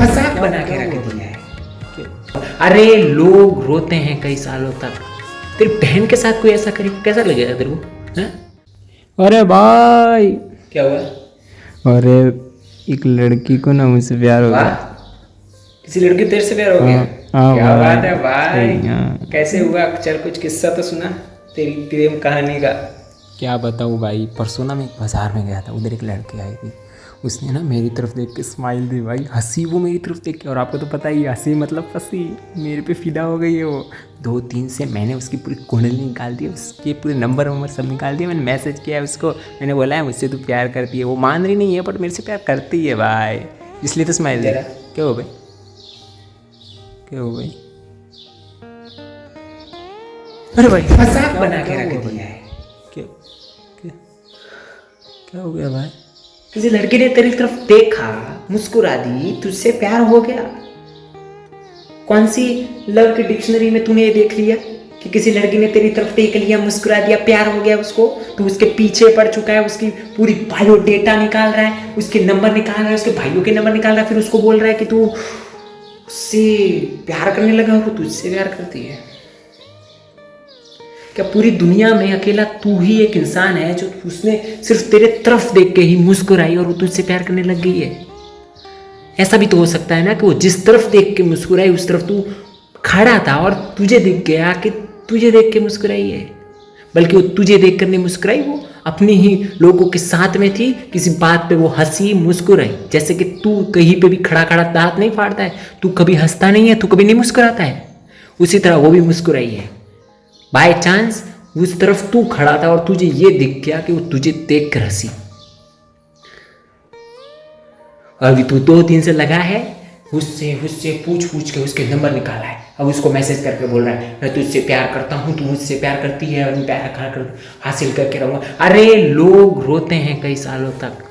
मजाक बना के रख दिया है। अरे लोग रोते हैं कई सालों तक, तेरी बहन के साथ कोई ऐसा करे कैसा लगेगा तेरे को? हैं? अरे भाई क्या हुआ? अरे एक लड़की को ना मुझसे प्यार हो गया। किसी लड़की तेरे से प्यार हो गया? हाँ क्या भाई, बात है भाई, हाँ। कैसे हुआ? चल कुछ किस्सा तो सुना तेरी प्रेम कहानी का। क्या बताऊँ भाई, परसों ना मैं एक बाज़ार में गया था, उधर एक लड़की आई थी, उसने ना मेरी तरफ देख के स्माइल दी भाई, हंसी वो मेरी तरफ देख के। और आपको तो पता ही है, हंसी मतलब फंसी, मेरे पे फिदा हो गई है वो। 2-3 से मैंने उसकी पूरी कुंडली निकाल दी, उसके पूरे नंबर वंबर सब निकाल दिए। मैंने मैसेज किया उसको, मैंने बोला है मुझसे तू प्यार करती है। वो मान रही नहीं है बट मेरे से प्यार करती है भाई, इसलिए तो स्माइल दे। क्या हो भाई, क्या हो भाई? अरे भाई मजाक बना के रख दिया है। क्या क्या क्या हो गया भाई? किसी लड़की ने तेरी तरफ देखा, मुस्कुरा दी, तुझसे प्यार हो गया। कौन सी लव की डिक्शनरी में तूने ये देख लिया कि किसी लड़की ने तेरी तरफ देख लिया, मुस्कुरा दिया, प्यार हो गया उसको? तू उसके पीछे पड़ चुका है, उसकी पूरी बायोडेटा निकाल रहा है, उसके नंबर निकाल रहा है, उसके भाइयों के नंबर निकाल रहा है, फिर उसको बोल रहा है कि तू उससे प्यार करने लगा, वो तुझसे प्यार करती है। क्या पूरी दुनिया में अकेला तू ही एक इंसान है जो उसने सिर्फ तेरे तरफ देख के ही मुस्कुराई और वो तुझसे प्यार करने लग गई है? ऐसा भी तो हो सकता है ना कि वो जिस तरफ देख के मुस्कुराई उस तरफ तू खड़ा था और तुझे दिख गया कि तुझे देख के मुस्कुराई है। बल्कि वो तुझे देख कर नहीं मुस्कुराई, वो अपनी ही लोगों के साथ में थी, किसी बात पे वो हंसी मुस्कुराई। जैसे कि तू कहीं पे भी खड़ा खड़ा दांत नहीं फाड़ता है, तू कभी हंसता नहीं है, तू कभी नहीं मुस्कुराता है, उसी तरह वो भी मुस्कुराई है। बाय चांस उस तरफ तू खड़ा था और तुझे ये दिख गया कि वो तुझे देख कर हंसी। अभी तू 2-3 से लगा है, उससे पूछ के उसके नंबर निकाला है, अब उसको मैसेज करके बोल रहा है मैं तुझसे प्यार करता हूँ, तू मुझसे प्यार करती है और मैं प्यार हासिल करके रहूँगा। अरे लोग रोते हैं कई सालों तक,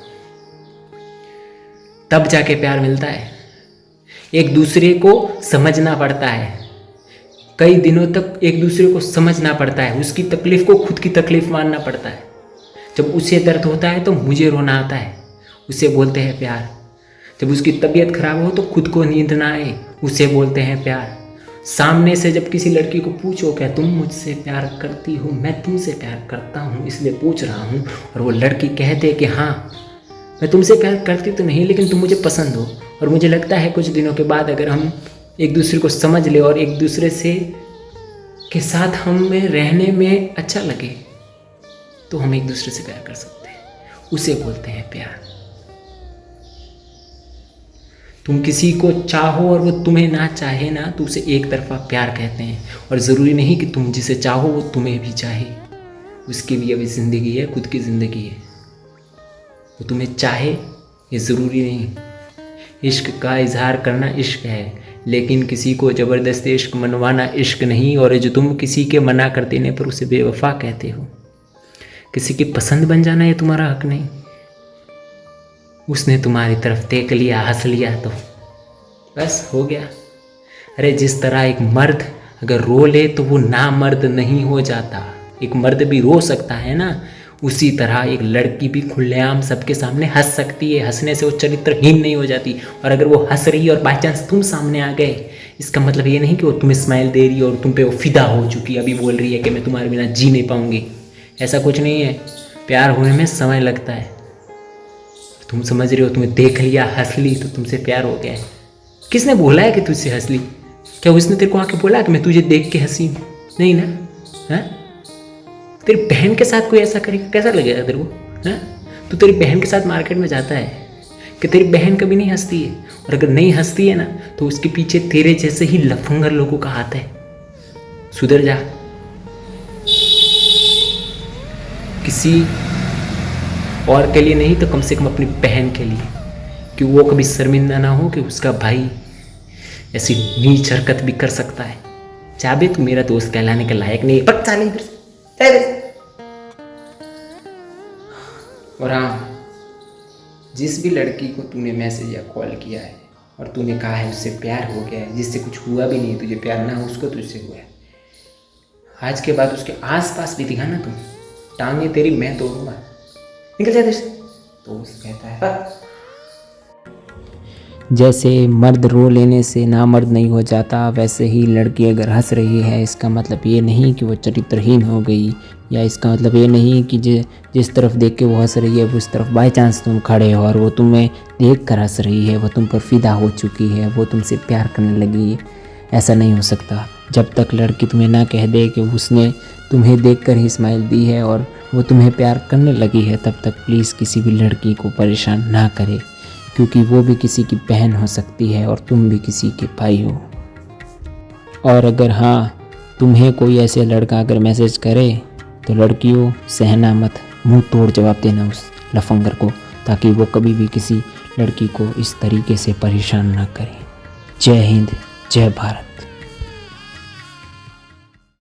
तब जाके प्यार मिलता है। एक दूसरे को समझना पड़ता है, कई दिनों तक एक दूसरे को समझना पड़ता है, उसकी तकलीफ को खुद की तकलीफ मानना पड़ता है। जब उसे दर्द होता है तो मुझे रोना आता है, उसे बोलते हैं प्यार। जब उसकी तबीयत खराब हो तो खुद को नींद ना आए, उसे बोलते हैं प्यार। सामने से जब किसी लड़की को पूछो क्या तुम मुझसे प्यार करती हो, मैं तुमसे प्यार करता हूँ इसलिए पूछ रहा हूँ, और वो लड़की कहते कि हाँ मैं तुमसे प्यार करती तो नहीं लेकिन तुम मुझे पसंद हो, और मुझे लगता है कुछ दिनों के बाद अगर हम एक दूसरे को समझ ले और एक दूसरे से के साथ हमें रहने में अच्छा लगे तो हम एक दूसरे से प्यार कर सकते हैं, उसे बोलते हैं प्यार। तुम किसी को चाहो और वो तुम्हें ना चाहे ना तो उसे एक तरफा प्यार कहते हैं, और ज़रूरी नहीं कि तुम जिसे चाहो वो तुम्हें भी चाहे, उसकी भी अभी ज़िंदगी है, खुद की ज़िंदगी है, वो तुम्हें चाहे ये ज़रूरी नहीं। इश्क का इजहार करना इश्क है, लेकिन किसी को ज़बरदस्ती इश्क मनवाना इश्क नहीं। और जो तुम किसी के मना कर देने पर उसे बेवफा कहते हो, किसी की पसंद बन जाना ये तुम्हारा हक नहीं। उसने तुम्हारी तरफ देख लिया, हंस लिया तो बस हो गया। अरे जिस तरह एक मर्द अगर रो ले तो वो ना मर्द नहीं हो जाता, एक मर्द भी रो सकता है ना, उसी तरह एक लड़की भी खुलेआम सबके सामने हंस सकती है, हंसने से वो चरित्रहीन नहीं हो जाती। और अगर वो हंस रही है और बाई चांस तुम सामने आ गए, इसका मतलब ये नहीं कि वो तुम्हें स्माइल दे रही है और तुम पे वो फिदा हो चुकी है, अभी बोल रही है कि मैं तुम्हारे बिना जी नहीं पाऊंगी। ऐसा कुछ नहीं है, प्यार होने में समय लगता है। तुम समझ रहे हो, तुम्हें देख लिया, हंस ली तो तुमसे प्यार हो गया है। किसने बोला है कि तुझसे हंस ली? क्या उसने तेरे को आके बोला कि मैं तुझे देख के हंसी? नहीं ना। हाँ, तेरी बहन के साथ कोई ऐसा करेगा कैसा लगेगा तेरे को? हाँ, तू तेरी बहन के साथ मार्केट में जाता है कि तेरी बहन कभी नहीं हंसती है, और अगर नहीं हंसती है ना तो उसके पीछे तेरे जैसे ही लफंगर लोगों का हाथ है। सुधर जा। किसी और के लिए नहीं तो कम से कम अपनी बहन के लिए, कि वो कभी शर्मिंदा ना हो कि उसका भाई ऐसी नीच हरकत भी कर सकता है। चाबे तू मेरा दोस्त कहलाने के लायक नहीं है, पक साले इधर से। और हाँ, जिस भी लड़की को तूने मैसेज या कॉल किया है और तूने कहा है उससे प्यार हो गया है, जिससे कुछ हुआ भी नहीं, तुझे प्यार ना हो उसको तुझसे हुआ है, आज के बाद उसके आसपास भी दिखा ना तुम, टांगे तेरी मैं तोड़ूंगा, निकल जा इधर से। दोस्त कहता है जैसे मर्द रो लेने से नामर्द नहीं हो जाता, वैसे ही लड़की अगर हंस रही है इसका मतलब ये नहीं कि वो चरित्रहीन हो गई, या इसका मतलब ये नहीं कि जिस तरफ देख के वो हंस रही है उस तरफ बाय चांस तुम खड़े हो और वो तुम्हें देख कर हंस रही है, वो तुम पर फिदा हो चुकी है, वो तुमसे प्यार करने लगी है। ऐसा नहीं हो सकता। जब तक लड़की तुम्हें ना कह दे कि उसने तुम्हें देखकर ही स्माइल दी है और वो तुम्हें प्यार करने लगी है, तब तक प्लीज़ किसी भी लड़की को परेशान ना करे, क्योंकि वो भी किसी की बहन हो सकती है और तुम भी किसी के भाई हो। और अगर हाँ, तुम्हें कोई ऐसे लड़का अगर मैसेज करे तो लड़कियों सहना मत, मुंह तोड़ जवाब देना उस लफंगर को, ताकि वो कभी भी किसी लड़की को इस तरीके से परेशान ना करे। जय हिंद, जय भारत।